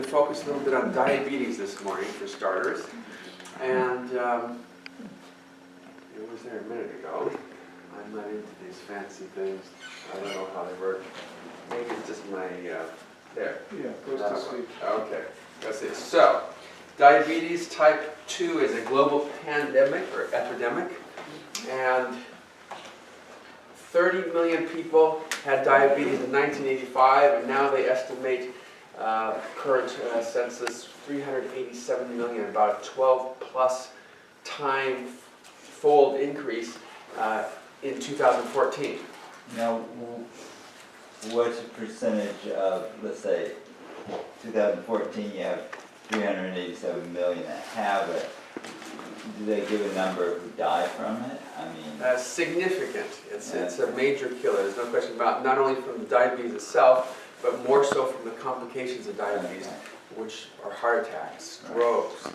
Focus a little bit on diabetes this morning for starters, and it was there a minute ago. I'm not into these fancy things. I don't know how they work. Maybe it's just my there. Yeah, goes to sleep. Okay, that's it. So, diabetes type 2 is a global pandemic or epidemic, and 30 million people had diabetes in 1985, and now they estimate current census 387 million, about a 12+ time fold increase in 2014. Now, what's the percentage of, let's say, 2014, you have 387 million that have it. Do they give a number who die from it? I mean, Significant. It's a major killer. There's no question about it, not only from the diabetes itself, but more so from the complications of diabetes, which are heart attacks, strokes,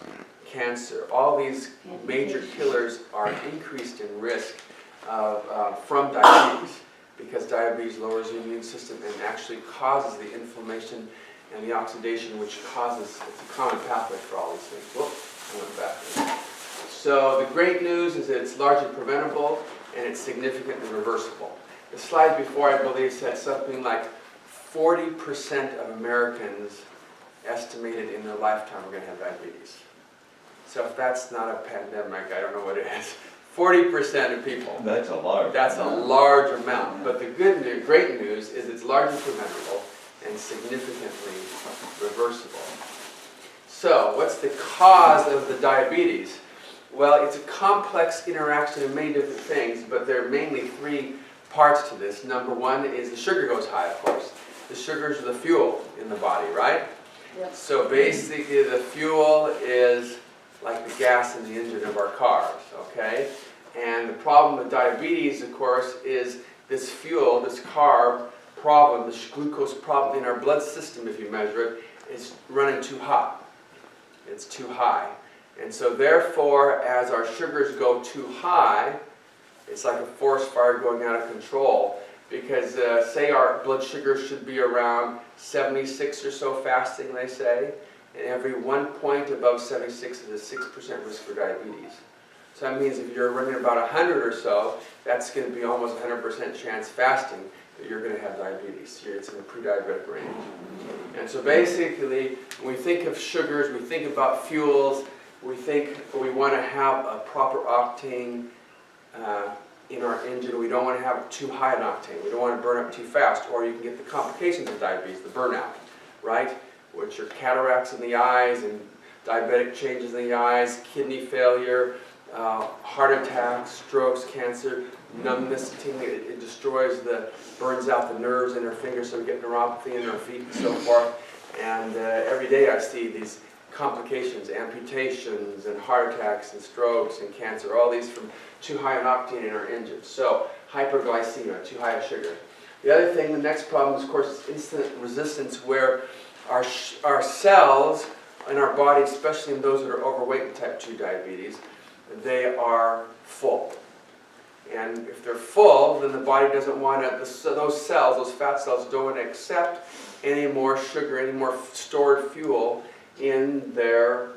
cancer. All these major killers are increased in risk from diabetes, because diabetes lowers the immune system and actually causes the inflammation and the oxidation, which causes, it's a common pathway for all these things. Whoops, I went back. So the great news is that it's largely preventable and it's significantly reversible. The slide before, I believe, said something like 40% of Americans estimated in their lifetime are going to have diabetes. So if that's not a pandemic, I don't know what it is. 40% of people. that's a large. That's a large amount. But the great news is it's largely preventable and significantly reversible. So what's the cause of the diabetes? Well, it's a complex interaction of many different things, but there are mainly three parts to this. Number one is the sugar goes high, of course. The sugars are the fuel in the body, right? Yep. So basically the fuel is like the gas in the engine of our cars, okay? And the problem with diabetes, of course, is this fuel, this carb problem, this glucose problem in our blood system, if you measure it, is running too hot. It's too high. And so therefore, as our sugars go too high, it's like a forest fire going out of control. Because say our blood sugar should be around 76 or so fasting, they say, and every 1 point above 76 is a 6% risk for diabetes. So that means if you're running about 100 or so, that's going to be almost 100% chance fasting that you're going to have diabetes. It's in the pre-diabetic range. And so basically, when we think of sugars, we think about fuels, we think we want to have a proper octane in our engine. We don't want to have too high an octane. We don't want to burn up too fast, or you can get the complications of diabetes, the burnout, right? Which are cataracts in the eyes and diabetic changes in the eyes, kidney failure, heart attacks, strokes, cancer, numbness, it destroys burns out the nerves in our fingers, so we get neuropathy in our feet and so forth. And every day I see these complications, amputations and heart attacks and strokes and cancer, all these from too high an octane in our engine. So hyperglycemia, too high a sugar. The other thing, the next problem, of course, is insulin resistance, where our cells in our body, especially in those that are overweight with type 2 diabetes, they are full. And if they're full, then the body doesn't want to, those cells, those fat cells, don't want to accept any more sugar, any more stored fuel in their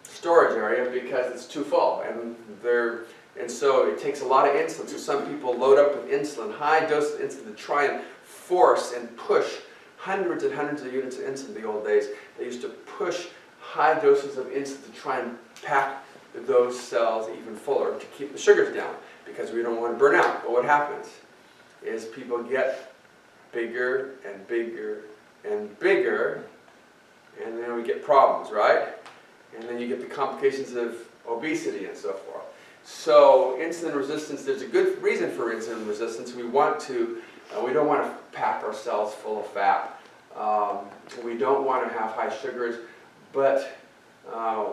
storage area because it's too full. And so it takes a lot of insulin. So some people load up with insulin, high dose of insulin, to try and force and push hundreds and hundreds of units of insulin in the old days. They used to push high doses of insulin to try and pack those cells even fuller to keep the sugars down, because we don't want to burn out. But what happens is people get bigger and bigger and bigger, and then we get problems, right? And then you get the complications of obesity and so forth. So insulin resistance, there's a good reason for insulin resistance. We don't want to pack our cells full of fat. We don't want to have high sugars, but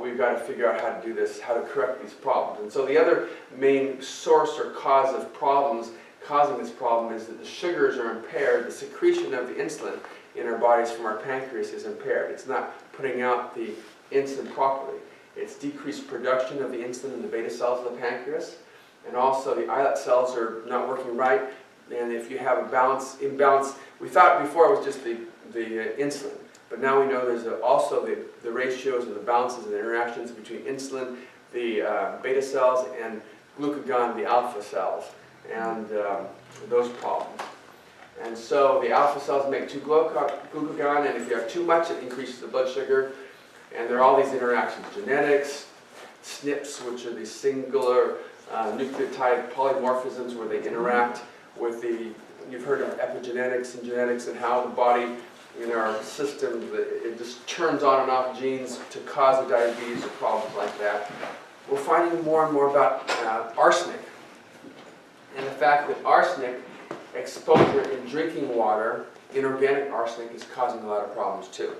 we've got to figure out how to do this, how to correct these problems. And so the other main source or cause of problems causing this problem is that the sugars are impaired. The secretion of the insulin in our bodies from our pancreas is impaired. It's not putting out the insulin properly. It's decreased production of the insulin in the beta cells of the pancreas, and also the islet cells are not working right. And if you have imbalance, we thought before it was just the insulin, But now we know there's also the ratios and the balances and the interactions between insulin, the beta cells, and glucagon, the alpha cells, and those problems. And so the alpha cells make too glucagon, and if you have too much, it increases the blood sugar. And there are all these interactions, genetics, SNPs, which are these singular nucleotide polymorphisms where they interact with you've heard of epigenetics and genetics and how the body, in our system, it just turns on and off genes to cause the diabetes or problems like that. We're finding more and more about arsenic, and the fact that arsenic exposure in drinking water, inorganic arsenic, is causing a lot of problems too.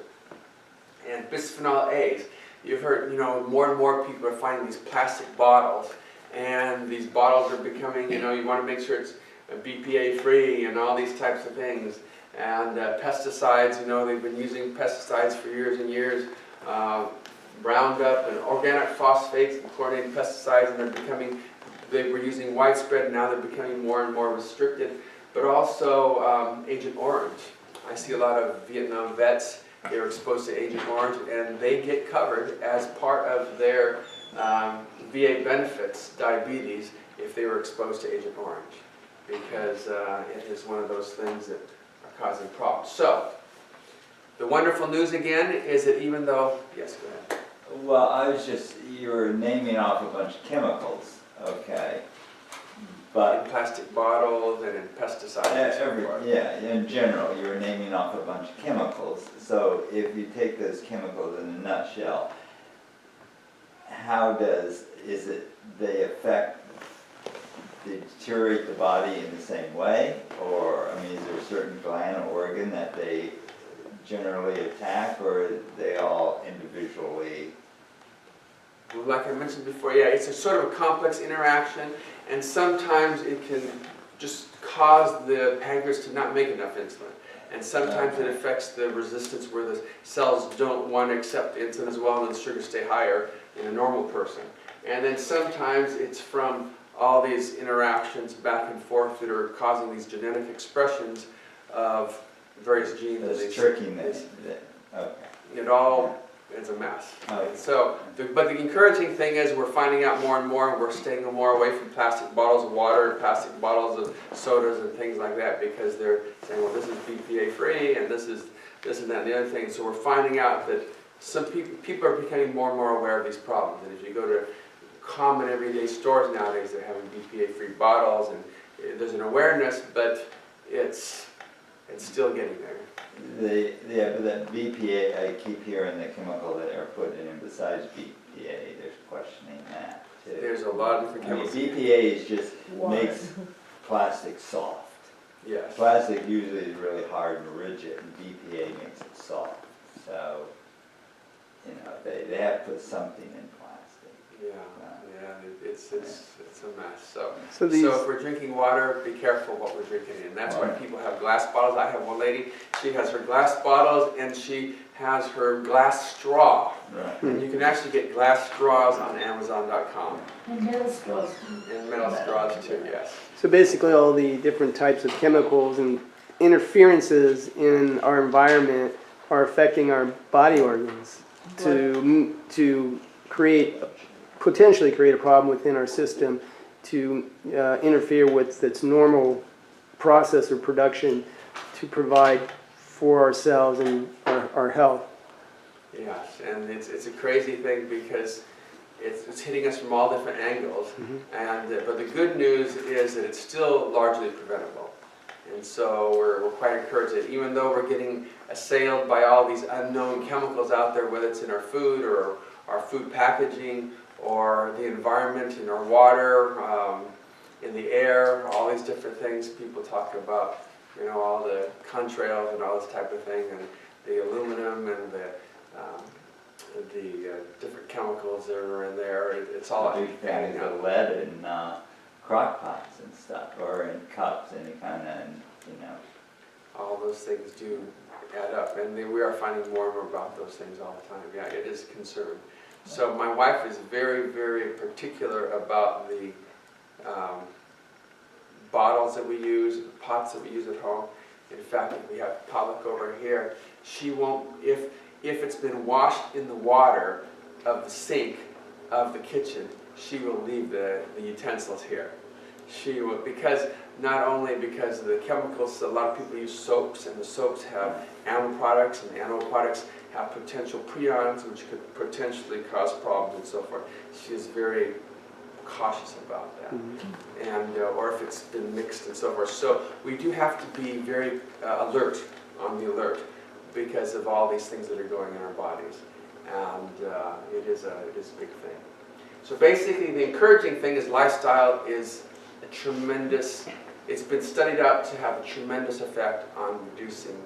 And bisphenol A's, you've heard, more and more people are finding these plastic bottles, and these bottles are becoming, you want to make sure it's BPA free and all these types of things. And pesticides, they've been using pesticides for years and years, Roundup and organic phosphates and chlorinated pesticides, and they were using widespread, now they're becoming more and more restricted. But also Agent Orange. I see a lot of Vietnam vets, they were exposed to Agent Orange, and they get covered as part of their VA benefits, diabetes, if they were exposed to Agent Orange, because it is one of those things that are causing problems. So, the wonderful news again is that even though, yes, go ahead. Well, you were naming off a bunch of chemicals, okay? But in plastic bottles and in pesticides and so forth. Yeah, in general, you were naming off a bunch of chemicals. So if you take those chemicals in a nutshell, they deteriorate the body in the same way? Or, is there a certain gland or organ that they generally attack, or are they all individually? Well, like I mentioned before, yeah, it's a sort of a complex interaction, and sometimes it can just cause the pancreas to not make enough insulin. And sometimes it affects the resistance where the cells don't want to accept insulin as well, and the sugars stay higher in a normal person. And then sometimes it's from all these interactions back and forth that are causing these genetic expressions of various genes. It's tricky, okay. It all is a mess. Okay. So, but the encouraging thing is we're finding out more and more, and we're staying more away from plastic bottles of water, plastic bottles of sodas and things like that, because they're saying, well, this is BPA free, and this is this and that and the other thing. So we're finding out that some people are becoming more and more aware of these problems. And if you go to common everyday stores nowadays, they're having BPA free bottles, and there's an awareness, but it's still getting there. But that BPA, I keep hearing the chemical that they're putting in besides BPA, there's questioning that too. There's a lot of different chemicals. BPA makes plastic soft. Yes. Plastic usually is really hard and rigid, and BPA makes it soft. So, they have to put something in plastic. Yeah, it's a mess. So So if we're drinking water, be careful what we're drinking in. That's why people have glass bottles. I have one lady, she has her glass bottles and she has her glass straw. Right. And you can actually get glass straws on Amazon.com. And metal straws. And metal straws too, yes. So basically all the different types of chemicals and interferences in our environment are affecting our body organs to potentially create a problem within our system, to interfere with its normal process or production to provide for ourselves and our health. Yes, and it's a crazy thing because it's hitting us from all different angles. Mm-hmm. But the good news is that it's still largely preventable. And so we're quite encouraged that even though we're getting assailed by all these unknown chemicals out there, whether it's in our food or our food packaging or the environment, in our water, in the air, all these different things people talk about, all the contrails and all this type of thing, and the aluminum and the different chemicals that are in there. It's all adding up. The lead in crock pots and stuff, or in cups, any kind of, All those things do add up, and we are finding more and more about those things all the time. Yeah, it is a concern. So my wife is very, very particular about the bottles that we use, the pots that we use at home. In fact, if we have Pollock over here, she won't, if it's been washed in the water of the sink of the kitchen, she will leave the utensils here. She will, because not only because of the chemicals, a lot of people use soaps, and the soaps have animal products, and the animal products have potential prions, which could potentially cause problems and so forth. She is very cautious about that, and or if it's been mixed and so forth. So we do have to be very alert, on the alert, because of all these things that are going in our bodies, and it is a big thing. So basically, the encouraging thing is lifestyle is a tremendous. It's been studied out to have a tremendous effect on reducing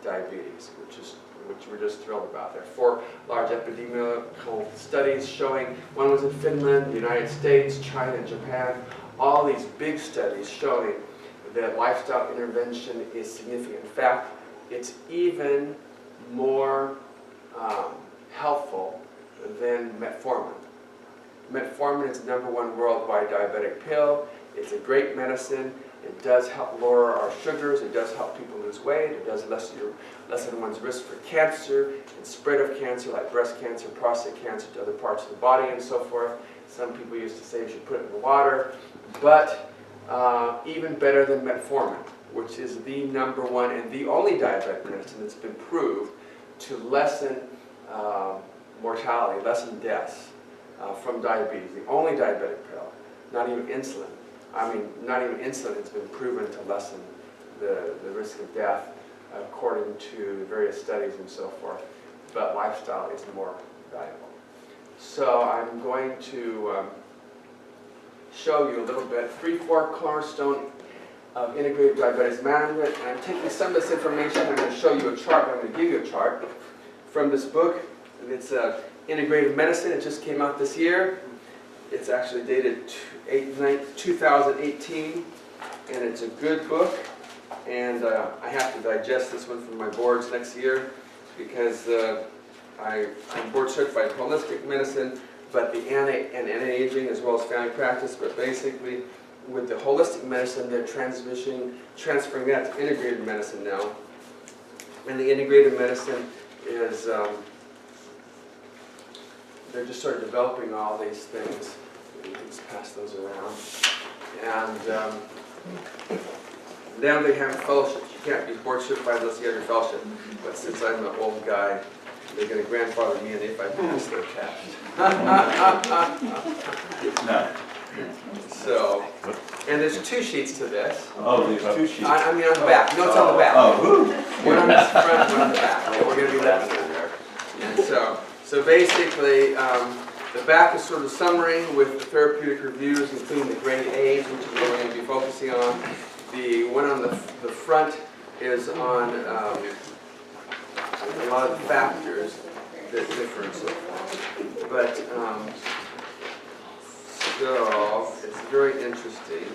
diabetes, which we're just thrilled about. There are 4 large epidemiological studies showing, one was in Finland, the United States, China, and Japan, all these big studies showing that lifestyle intervention is significant. In fact, it's even more helpful than metformin. Metformin is the #1 worldwide diabetic pill. It's a great medicine. It does help lower our sugars. It does help people lose weight. It does lessen one's risk for cancer and spread of cancer, like breast cancer, prostate cancer, to other parts of the body and so forth. Some people used to say you should put it in the water. But even better than metformin, which is the #1 and the only diabetic medicine that's been proved to lessen mortality, lessen deaths from diabetes. The only diabetic pill, not even insulin. I mean, not even insulin has been proven to lessen the risk of death according to various studies and so forth, but lifestyle is more valuable. So I'm going to show you a little bit, 3-4 cornerstone of integrative diabetes management, and I'm taking some of this information, I'm going to show you a chart, I'm going to give you a chart from this book. It's Integrative Medicine. It just came out this year. It's actually dated 2018, and it's a good book, and I have to digest this one for my boards next year because I'm board certified in holistic medicine, but the anti-aging as well as family practice, but basically with the holistic medicine they're transferring that to integrated medicine now, and the integrated medicine is they're just sort of developing all these things. You can just pass those around. And now they have fellowships. You can't be board certified unless you have your fellowship. But since I'm an old guy, they're going to grandfather me in if I pass their test. So, and there's 2 sheets to this. Oh, there's 2 sheets. I mean on the back. No, it's on the back. Oh, woo. One on the front, one on the back. And we're going to be looking at there. And so basically, the back is sort of a summary with the therapeutic reviews, including the grade A's, which is what we're going to be focusing on. The one on the front is on a lot of the factors that differ and so forth. But, so, it's very interesting.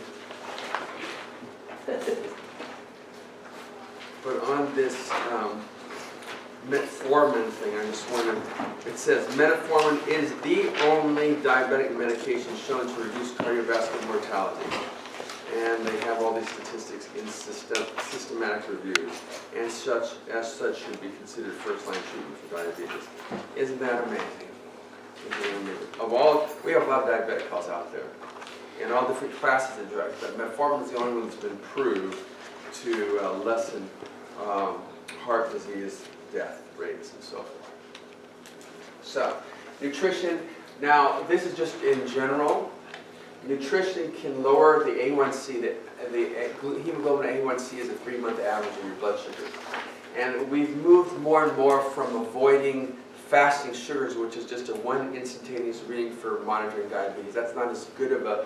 But on this metformin thing, I just wanted, it says metformin is the only diabetic medication shown to reduce cardiovascular mortality. And they have all these statistics in systematic reviews, and as such should be considered first-line treatment for diabetes. Isn't that amazing? Of all, we have a lot of diabetic pills out there, and all different classes of drugs, but metformin is the only one that's been proved to lessen heart disease death rates and so forth. So, nutrition. Now, this is just in general. Nutrition can lower the A1C. The hemoglobin A1C is a 3-month average of your blood sugar. And we've moved more and more from avoiding fasting sugars, which is just a one instantaneous reading for monitoring diabetes. That's not as good of a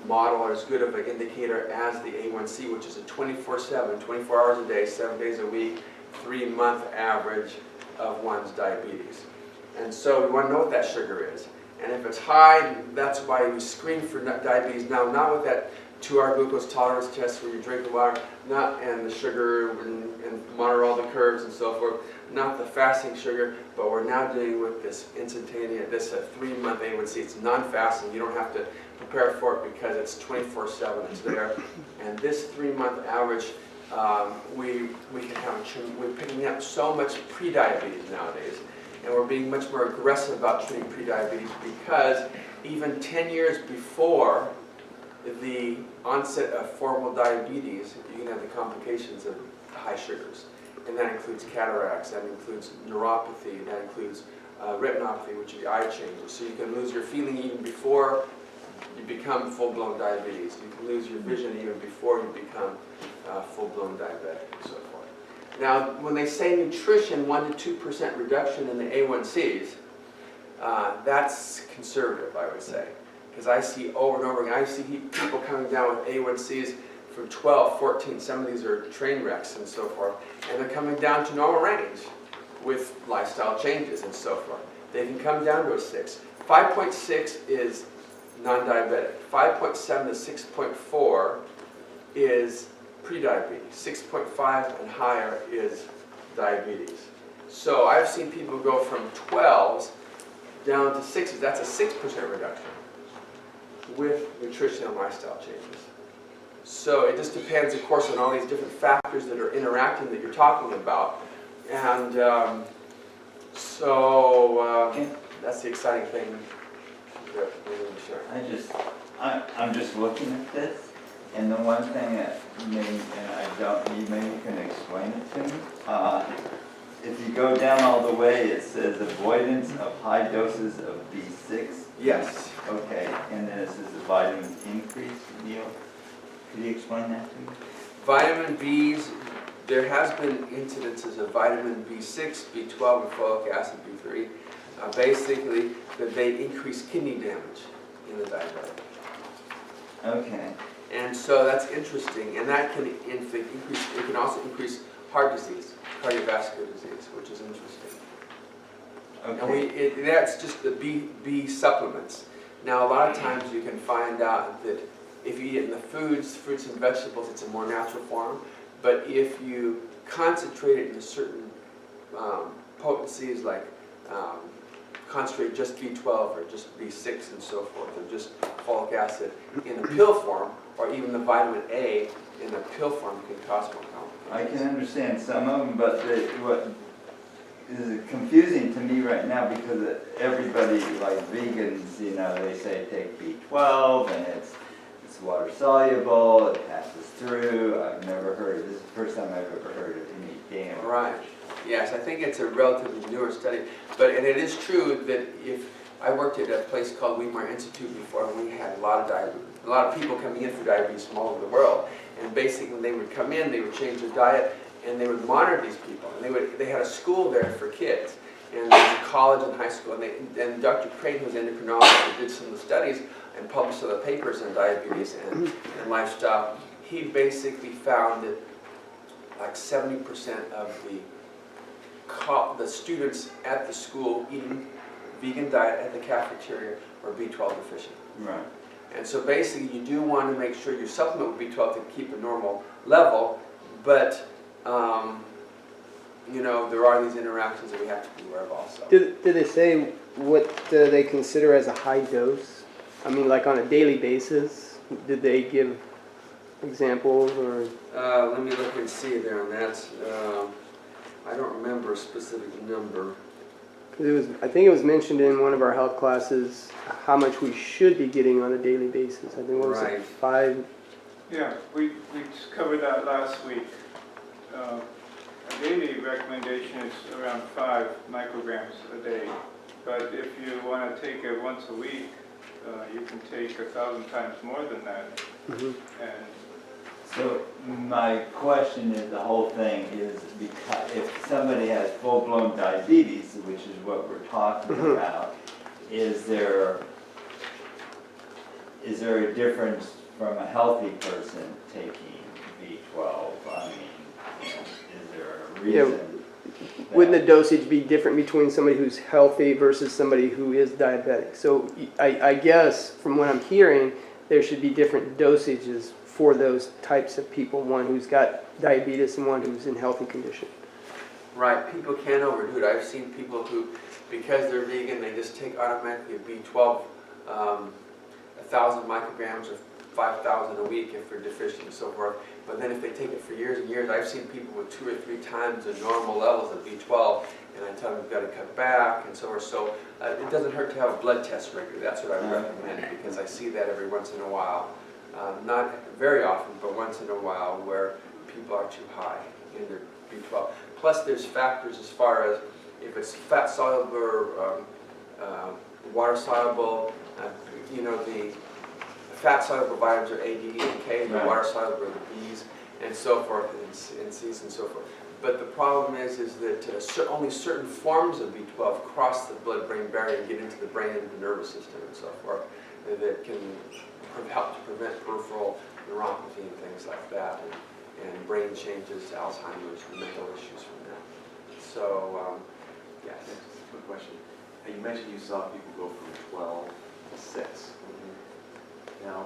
model or as good of an indicator as the A1C, which is a 24/7, 24 hours a day, 7 days a week, 3-month average of one's diabetes. And so we want to know what that sugar is. And if it's high, that's why we screen for diabetes now, not with that 2-hour glucose tolerance test where you drink the water, and the sugar and monitor all the curves and so forth, not the fasting sugar, but we're now dealing with this instantaneous, this 3-month A1C. It's non-fasting. You don't have to prepare for it because it's 24/7. It's there. And this 3-month average we can have, we're picking up so much prediabetes nowadays, and we're being much more aggressive about treating prediabetes because even 10 years before the onset of formal diabetes, you can have the complications of high sugars. And that includes cataracts, that includes neuropathy, that includes retinopathy, which are the eye changes. So you can lose your feeling even before you become full-blown diabetes. You can lose your vision even before you become full-blown diabetic and so forth. Now, when they say nutrition, 1 to 2% reduction in the A1Cs, that's conservative, I would say. Because I see over and over again, I see people coming down with A1Cs from 12, 14, some of these are train wrecks and so forth, and they're coming down to normal range with lifestyle changes and so forth. They can come down to a 6. 5.6 is non-diabetic. 5.7 to 6.4 is prediabetes. 6.5 and higher is diabetes. So I've seen people go from 12s down to 6s. That's a 6% reduction with nutrition and lifestyle changes. So it just depends, of course, on all these different factors that are interacting that you're talking about. And that's the exciting thing that we're going to share. I'm just looking at this, and the one thing that maybe, and I don't, maybe you can explain it to me. If you go down all the way, it says avoidance of high doses of B6. Yes. Okay, and then it says the vitamin increase, Neil. Could you explain that to me? Vitamin Bs, there has been incidences of vitamin B6, B12, and folic acid, B3. Basically, that they increase kidney damage in the diabetic. Okay. And so that's interesting, and that can increase, it can also increase heart disease, cardiovascular disease, which is interesting. Okay. And that's just the B supplements. Now, a lot of times you can find out that if you eat it in the fruits and vegetables, it's a more natural form. But if you concentrate it into certain potencies, like concentrate just B12 or just B6 and so forth, or just folic acid in the pill form, or even the vitamin A in the pill form, can cause more complications. I can understand some of them, but what is confusing to me right now, because everybody, like vegans, you know, they say take B12 and it's water soluble, it passes through. I've never heard, this is the first time I've ever heard of any damn. Right. Yes, I think it's a relatively newer study, and it is true that if I worked at a place called Weimar Institute before, and we had a lot of people coming in for diabetes from all over the world, and basically when they would come in, they would change their diet, and they would monitor these people, and they had a school there for kids, and there was a college and high school, and Dr. Creighton was an endocrinologist who did some of the studies and published some of the papers on diabetes and lifestyle. He basically found that like 70% of the students at the school eating vegan diet at the cafeteria were B12 deficient. Right. And so basically you do want to make sure you supplement with B12 to keep a normal level, but you know, there are these interactions that we have to be aware of also. Did they say what they consider as a high dose? I mean, like on a daily basis? Did they give examples or? Let me look and see there on that. I don't remember a specific number. I think it was mentioned in one of our health classes how much we should be getting on a daily basis. I think what was it, 5? Yeah, we covered that last week. A daily recommendation is around 5 micrograms a day, but if you want to take it once a week, you can take 1,000 times more than that. Mm-hmm. And So my question is, the whole thing is, because if somebody has full-blown diabetes, which is what we're talking about, is there a difference from a healthy person taking B12? I mean, you know, is there a reason? Wouldn't the dosage be different between somebody who's healthy versus somebody who is diabetic? So I guess from what I'm hearing, there should be different dosages for those types of people, one who's got diabetes and one who's in healthy condition. Right, people can overdo it. I've seen people who, because they're vegan, they just take automatically a B12, 1,000 micrograms or 5,000 a week if they're deficient and so forth. But then if they take it for years and years, I've seen people with 2 or 3 times the normal levels of B12, and I tell them you've got to cut back and so forth. So it doesn't hurt to have a blood test regularly. That's what I would recommend, because I see that every once in a while. Not very often, but once in a while, where people are too high in their B12. Plus there's factors as far as if it's fat soluble or water soluble. You know, the fat soluble vitamins are A, D, E, and K, and the Right. water soluble are the B's, and so forth, and C's and so forth. But the problem is that only certain forms of B12 cross the blood-brain barrier and get into the brain and the nervous system and so forth, that can help to prevent peripheral neuropathy and things like that, and brain changes, Alzheimer's, and mental issues from that. So, yes. Just a quick question. You mentioned you saw people go from 12 to 6. Now,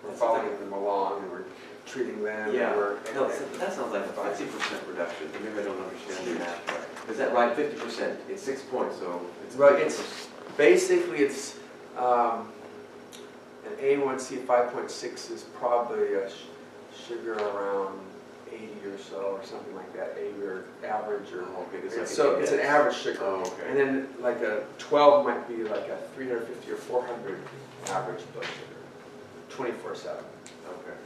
We're following them along, and we're treating them. Yeah, and we're, no, that sounds like a 50% reduction. Maybe I don't understand the math right. Is that right? 50%? It's 6 points, so it's Right, 50%. basically it's an A1C 5.6 is probably a sugar around 80 or so, or something like that, 80 or average, or Okay, it's like so a it's an guess. average sugar. Oh, okay. And then like a 12 might be like a 350 or 400 average blood sugar, 24/7. Okay.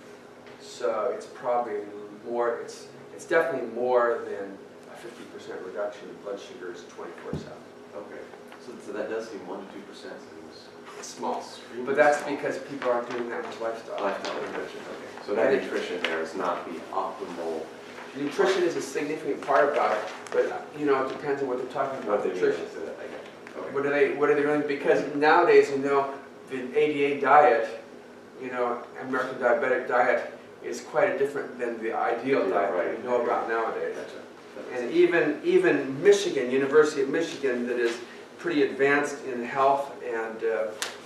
So it's probably more, it's definitely more than a 50% reduction in blood sugar is 24/7. Okay. So that does seem 1 to 2% seems It's small, extremely but that's small. because people aren't doing that much lifestyle. Lifestyle intervention. Okay. So that nutrition there is not the optimal. Nutrition is a significant part about it, but you know, it depends on what they're talking about. What they Nutrition. so that I get it. Okay. What are they really, because nowadays, you know, the ADA diet, you know, American diabetic diet is quite different than the ideal Yeah, diet right. that we know about nowadays. Gotcha. That makes And sense. even Michigan, University of Michigan, that is pretty advanced in health and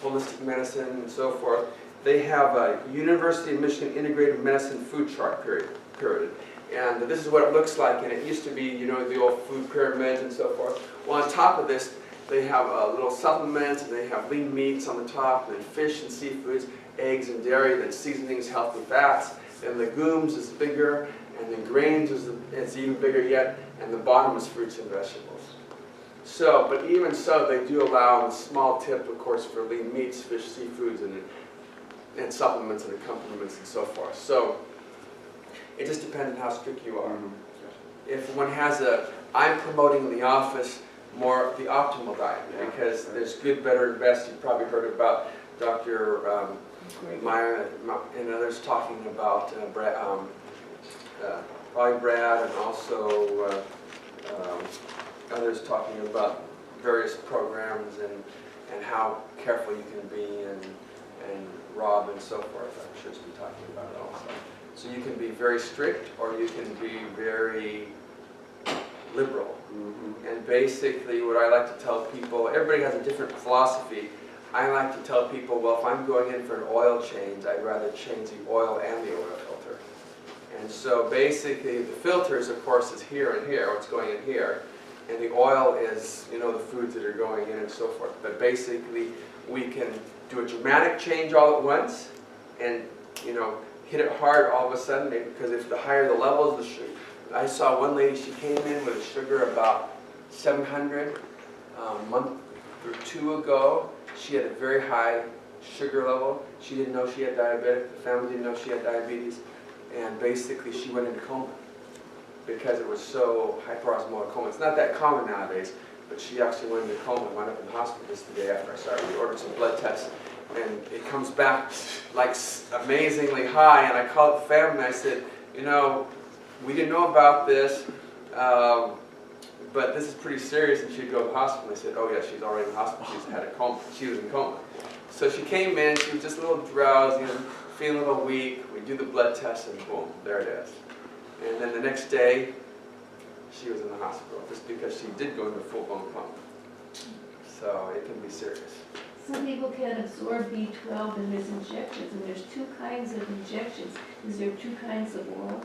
holistic medicine and so forth, they have a University of Michigan Integrated Medicine Food Chart period. And this is what it looks like, and it used to be, you know, the old food pyramids and so forth. Well, on top of this, they have little supplements, and they have lean meats on the top, and then fish and seafoods, eggs and dairy, then seasonings, healthy fats, then legumes is bigger, and then grains is even bigger yet, and the bottom is fruits and vegetables. So, but even so, they do allow a small tip, of course, for lean meats, fish, seafoods, and supplements and accompaniments and so forth. So, it just depends on how strict you are. Mhm. If one has I'm promoting in the office more the optimal diet, Yeah. because there's good, better, and best. You've probably heard about Dr. Meyer and others talking about probably Brad, and also others talking about various programs and how careful you can be, and Rob and so forth. I'm sure he's been talking about it also. So you can be very strict, or you can be very liberal. Mhm. And basically what I like to tell people, everybody has a different philosophy. I like to tell people, well, if I'm going in for an oil change, I'd rather change the oil and the oil filter. And so basically the filters, of course, is here and here, what's going in here. And the oil is, you know, the foods that are going in and so forth. But basically we can do a dramatic change all at once and, you know, hit it hard all of a sudden, because if the higher the levels, the sugar. I saw one lady, she came in with a sugar about 700 a month or 2 ago. She had a very high sugar level. She didn't know she had diabetic. The family didn't know she had diabetes. And basically she went into coma because it was so hyperosmotic coma. It's not that common nowadays, but she actually went into coma and wound up in the hospital just the day after I started. We ordered some blood tests, and it comes back like amazingly high. And I called the family and I said, you know, we didn't know about this, but this is pretty serious. And she'd go to the hospital. And they said, oh yeah, she's already in the hospital. She's had a coma. She was in coma. So she came in. She was just a little drowsy and feeling a little weak. We do the blood test, and boom, there it is. And then the next day, she was in the hospital just because she did go into a full-blown coma. So it can be serious. Some people can absorb B12 and there's injections, and there's 2 kinds of injections. Is there 2 kinds of oral?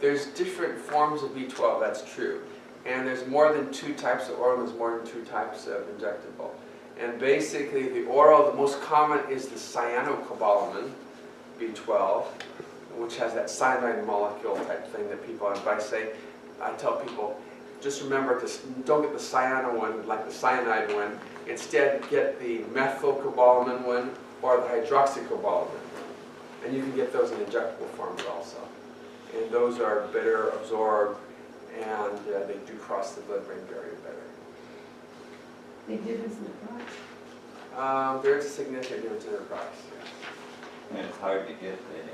There's different forms of B12, that's true. And there's more than 2 types of oral, there's more than 2 types of injectable. And basically, the oral, the most common is the cyanocobalamin, B12, which has that cyanide molecule type thing that people, and I tell people, just remember to don't get the cyano one, like the cyanide one. Instead, get the methylcobalamin one or the hydroxycobalamin. And you can get those in injectable forms also. And those are better absorbed, and they do cross the blood-brain barrier better. Big difference in the price. There's a significant difference in the price, yes. And it's hard to get there.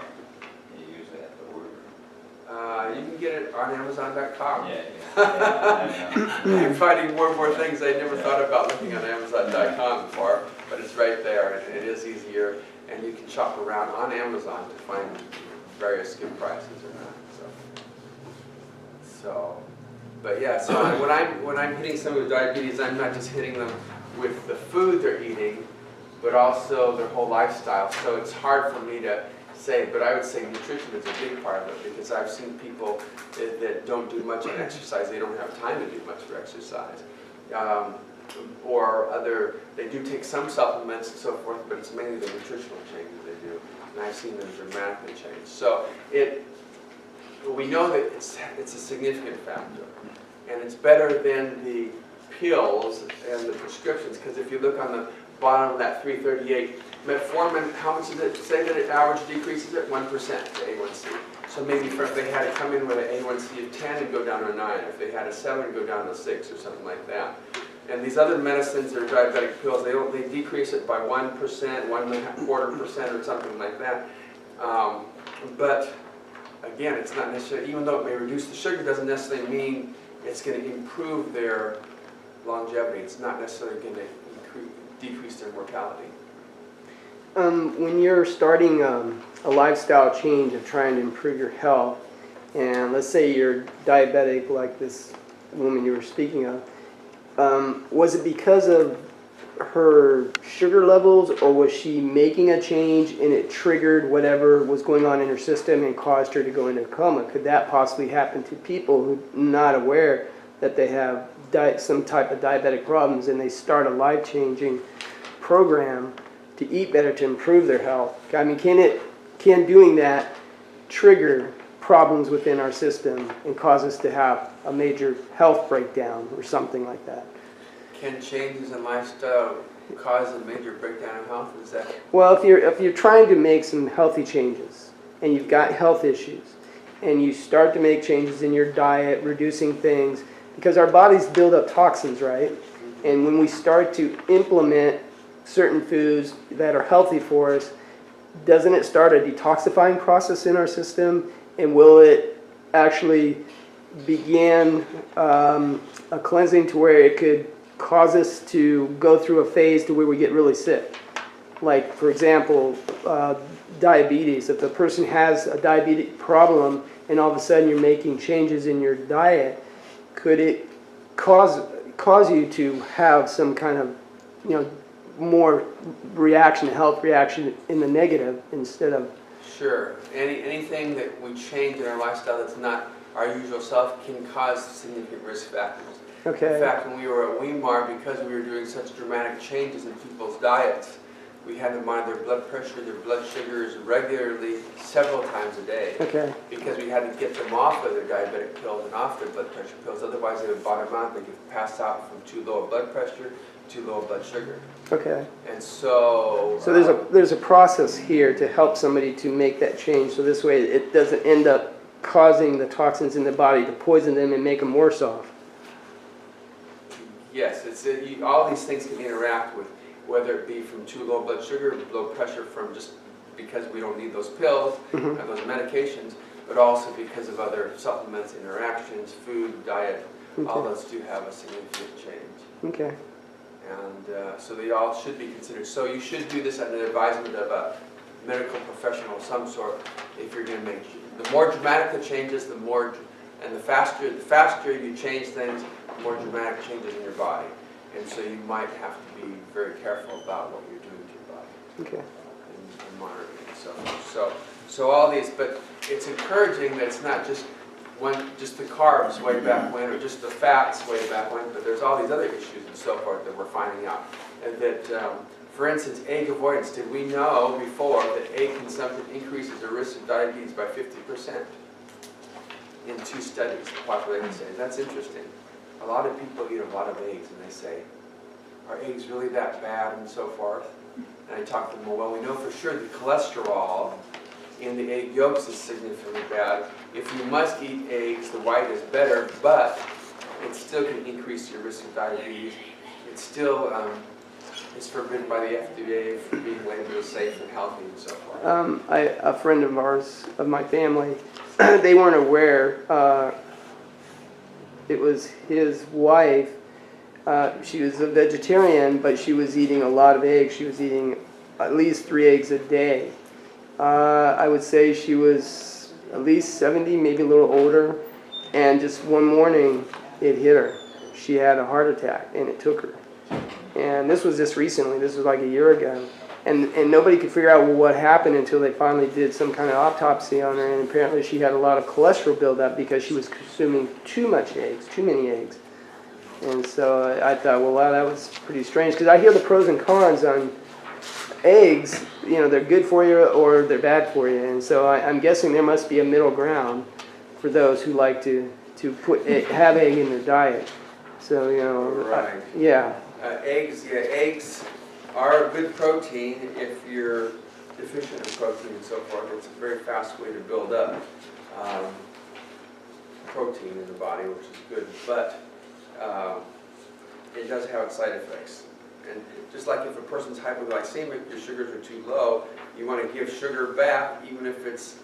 You usually have to order. You can get it on Amazon.com. Yeah. I'm finding more and more things I never thought about looking on Amazon.com before, but it's right there, and it is easier, and you can shop around on Amazon to find various good prices or not. So, but yeah, so when I'm hitting someone with diabetes, I'm not just hitting them with the food they're eating, but also their whole lifestyle. So it's hard for me to say, but I would say nutrition is a big part of it, because I've seen people that don't do much on exercise. They don't have time to do much for exercise. They do take some supplements and so forth, but it's mainly the nutritional changes they do. And I've seen them dramatically change. So we know that it's a significant factor. And it's better than the pills and the prescriptions, because if you look on the bottom of that 338, metformin, how much does it say that it average decreases it? 1% to A1C. So maybe if they had to come in with an A1C of 10 and go down to 9, if they had a 7 go down to 6 or something like that. And these other medicines or diabetic pills, they decrease it by 1%, 1.25% or something like that. But again, it's not necessarily, even though it may reduce the sugar, doesn't necessarily mean it's going to improve their longevity. It's not necessarily going to decrease their mortality. When you're starting a lifestyle change of trying to improve your health, and let's say you're diabetic like this woman you were speaking of, was it because of her sugar levels, or was she making a change and it triggered whatever was going on in her system and caused her to go into a coma? Could that possibly happen to people who are not aware that they have some type of diabetic problems, and they start a life-changing program to eat better to improve their health? I mean, can doing that trigger problems within our system and cause us to have a major health breakdown or something like that? Can changes in lifestyle cause a major breakdown of health? Is that? Well, if you're trying to make some healthy changes and you've got health issues and you start to make changes in your diet, reducing things, because our bodies build up toxins, right? And when we start to implement certain foods that are healthy for us, doesn't it start a detoxifying process in our system? And will it actually begin a cleansing to where it could cause us to go through a phase to where we get really sick? Like, for example, diabetes. If the person has a diabetic problem and all of a sudden you're making changes in your diet, could it cause you to have some kind of, more reaction, health reaction in the negative instead of? Sure. Anything that we change in our lifestyle that's not our usual self can cause significant risk factors. Okay. In fact, when we were at Weimar, because we were doing such dramatic changes in people's diets, we had to monitor their blood pressure, their blood sugars regularly, several times a day. Okay. Because we had to get them off of their diabetic pills and off their blood pressure pills. Otherwise, they would bottom out. They could pass out from too low a blood pressure, too low a blood sugar. Okay. And so... So there's a process here to help somebody to make that change, so this way it doesn't end up causing the toxins in the body to poison them and make them worse off. Yes, all these things can interact with, whether it be from too low blood sugar, low pressure from just because we don't need those pills and those medications, but also because of other supplements, interactions, food, diet. All those do have a significant change. Okay. And so they all should be considered. So you should do this under the advisement of a medical professional of some sort if you're going to make. The more dramatic the changes, the more, and the faster you change things, the more dramatic changes in your body. And so you might have to be very careful about what you're doing to your body. Okay. And monitoring and so forth. So all these, but it's encouraging that it's not just the carbs way back when, or just the fats way back when, but there's all these other issues and so forth that we're finding out. For instance, egg avoidance. Did we know before that egg consumption increases the risk of diabetes by 50%? In 2 studies, the population studies. That's interesting. A lot of people eat a lot of eggs, and they say, are eggs really that bad, and so forth? And I talk to them, well, we know for sure the cholesterol in the egg yolks is significantly bad. If you must eat eggs, the white is better, but it still can increase your risk of diabetes. It's still, it's forbidden by the FDA for being labeled as safe and healthy and so forth. A friend of ours, of my family, they weren't aware. It was his wife. She was a vegetarian, but she was eating a lot of eggs. She was eating at least 3 eggs a day. I would say she was at least 70, maybe a little older. And just one morning, it hit her. She had a heart attack, and it took her. And this was just recently. This was like a year ago. And nobody could figure out what happened until they finally did some kind of autopsy on her. And apparently she had a lot of cholesterol buildup because she was consuming too much eggs, too many eggs. And so I thought, well, wow, that was pretty strange. Because I hear the pros and cons on eggs. You know, they're good for you or they're bad for you. And so I'm guessing there must be a middle ground for those who like to have egg in their diet. So, you know, Right. Yeah. Eggs are a good protein if you're deficient in protein and so forth. It's a very fast way to build up protein in the body, which is good, but it does have its side effects. And just like if a person's hypoglycemic, your sugars are too low, you want to give sugar back, even if it's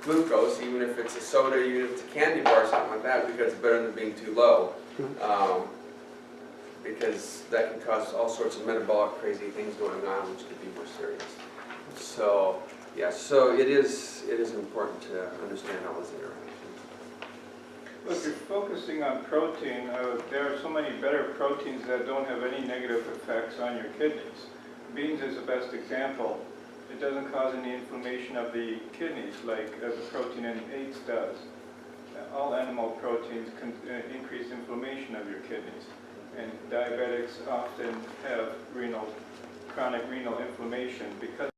glucose, even if it's a soda, even if it's a candy bar, something like that, because it's better than being too low. Because that can cause all sorts of metabolic crazy things going on, which could be more serious. So, yeah, so it is important to understand all those interactions. Well, if you're focusing on protein, there are so many better proteins that don't have any negative effects on your kidneys. Beans is the best example. It doesn't cause any inflammation of the kidneys like the protein in eggs does. All animal proteins can increase inflammation of your kidneys. And diabetics often have chronic renal inflammation because